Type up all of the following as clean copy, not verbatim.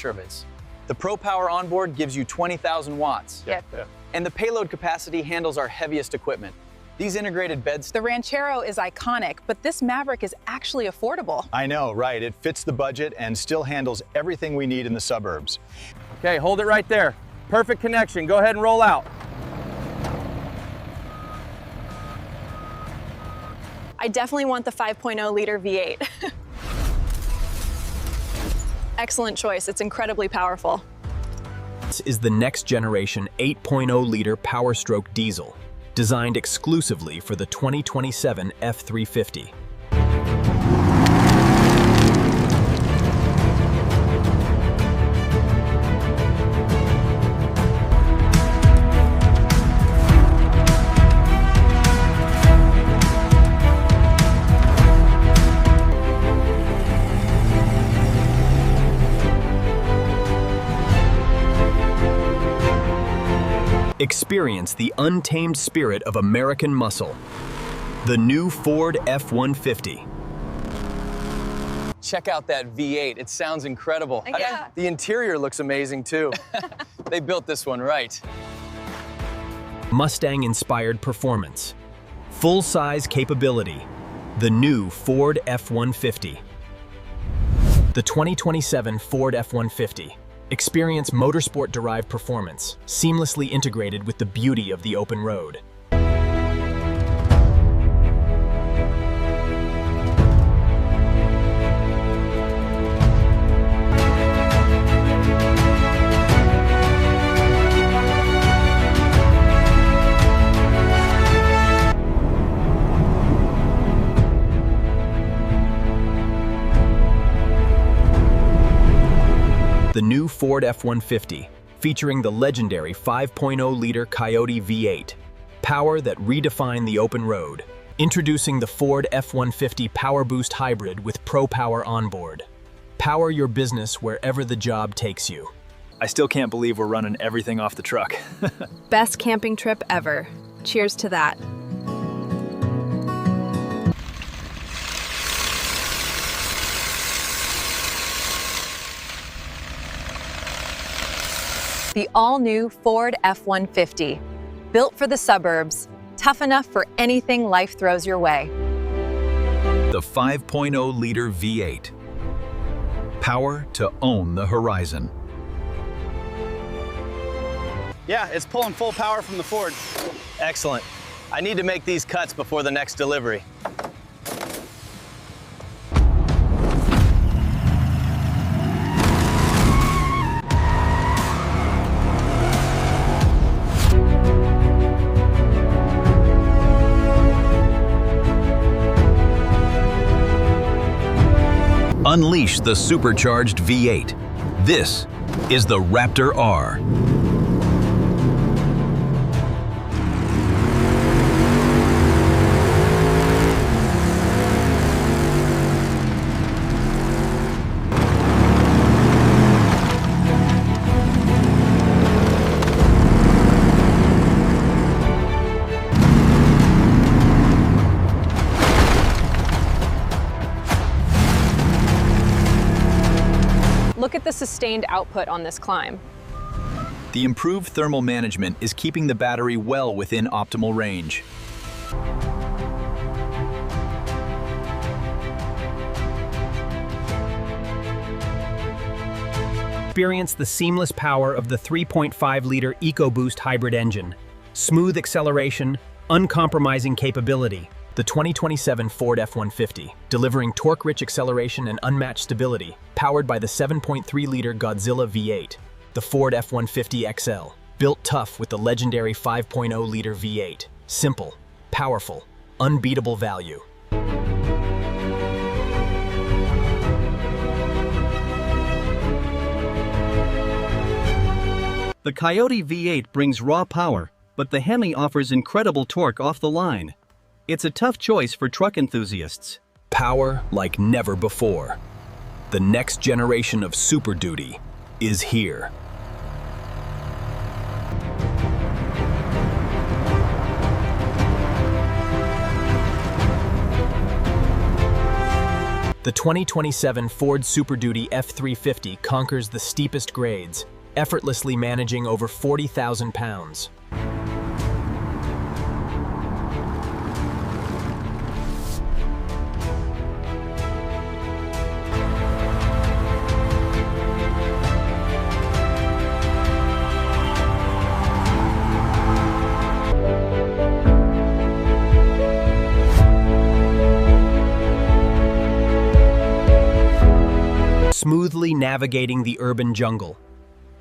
retrofits. The Pro Power onboard gives you 20,000 watts. Yeah. And the payload capacity handles our heaviest equipment. These integrated beds... The Ranchero is iconic, but this Maverick is actually affordable. I know, right? It fits the budget and still handles everything we need in the suburbs. Okay, hold it right there. Perfect connection. Go ahead and roll out. I definitely want the 5.0 liter V8. Excellent choice. It's incredibly powerful. This is the next generation 8.0 liter Power Stroke diesel, designed exclusively for the 2027 F-350. Experience the untamed spirit of American muscle. The new Ford F-150. Check out that V8. It sounds incredible. Yeah. The interior looks amazing too. They built this one right. Mustang-inspired performance. Full-size capability. The new Ford F-150. The 2027 Ford F-150. Experience motorsport-derived performance, seamlessly integrated with the beauty of the open road. The new Ford F-150, featuring the legendary 5.0-liter Coyote V8, power that redefined the open road. Introducing the Ford F-150 Power Boost Hybrid with Pro Power onboard. Power your business wherever the job takes you. I still can't believe we're running everything off the truck. Best camping trip ever. Cheers to that. The all-new Ford F-150. Built for the suburbs, tough enough for anything life throws your way. The 5.0-liter V8. Power to own the horizon. Yeah, it's pulling full power from the Ford. Excellent. I need to make these cuts before the next delivery. Unleash the supercharged V8. This is the Raptor R. Look at the sustained output on this climb. The improved thermal management is keeping the battery well within optimal range. Experience the seamless power of the 3.5-liter EcoBoost hybrid engine. Smooth acceleration, uncompromising capability. The 2027 Ford F-150, delivering torque-rich acceleration and unmatched stability, powered by the 7.3-liter Godzilla V8. The Ford F-150 XL, built tough with the legendary 5.0-liter V8. Simple, powerful, unbeatable value. The Coyote V8 brings raw power, but the Hemi offers incredible torque off the line. It's a tough choice for truck enthusiasts. Power like never before. The next generation of Super Duty is here. The 2027 Ford Super Duty F-350 conquers the steepest grades, effortlessly managing over 40,000 pounds. Smoothly navigating the urban jungle.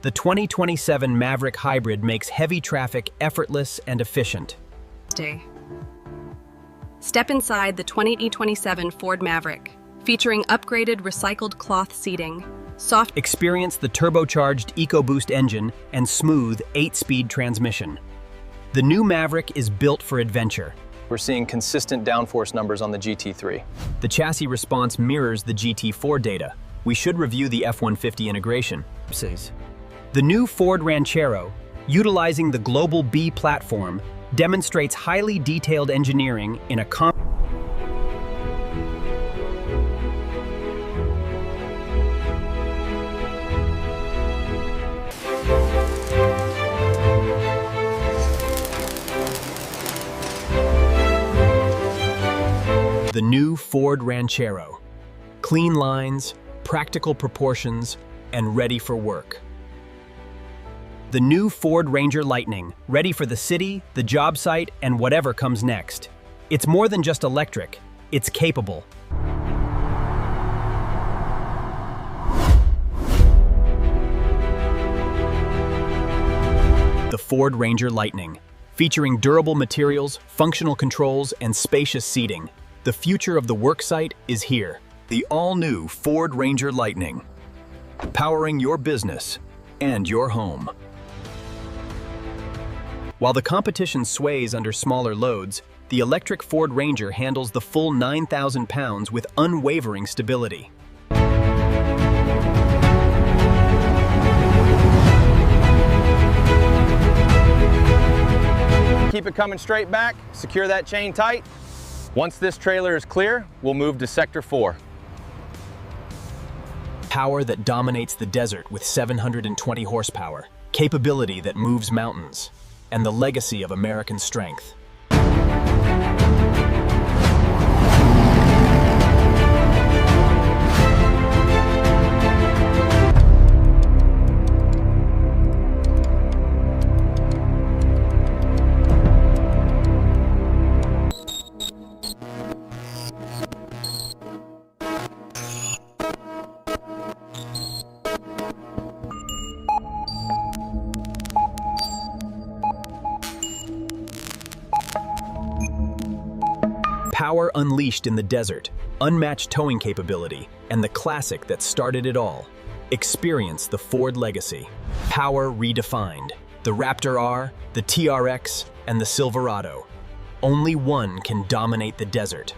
The 2027 Maverick Hybrid makes heavy traffic effortless and efficient. Step inside the 2027 Ford Maverick, featuring upgraded recycled cloth seating, soft. Experience the turbocharged EcoBoost engine and smooth 8-speed transmission. The new Maverick is built for adventure. We're seeing consistent downforce numbers on the GT3. The chassis response mirrors the GT4 data. We should review the F-150 integration. The new Ford Ranchero, utilizing the Global B platform, demonstrates highly detailed engineering in a The new Ford Ranchero. Clean lines, practical proportions, and ready for work. The new Ford Ranger Lightning, ready for the city, the job site, and whatever comes next. It's more than just electric, it's capable. The Ford Ranger Lightning, featuring durable materials, functional controls, and spacious seating. The future of the worksite is here. The all-new Ford Ranger Lightning, powering your business and your home. While the competition sways under smaller loads, the electric Ford Ranger handles the full 9,000 pounds with unwavering stability. Keep it coming straight back, secure that chain tight. Once this trailer is clear, we'll move to Sector 4. Power that dominates the desert with 720 horsepower, capability that moves mountains, and the legacy of American strength. Power unleashed in the desert, unmatched towing capability, and the classic that started it all. Experience the Ford legacy. Power redefined. The Raptor R, the TRX, and the Silverado. Only one can dominate the desert.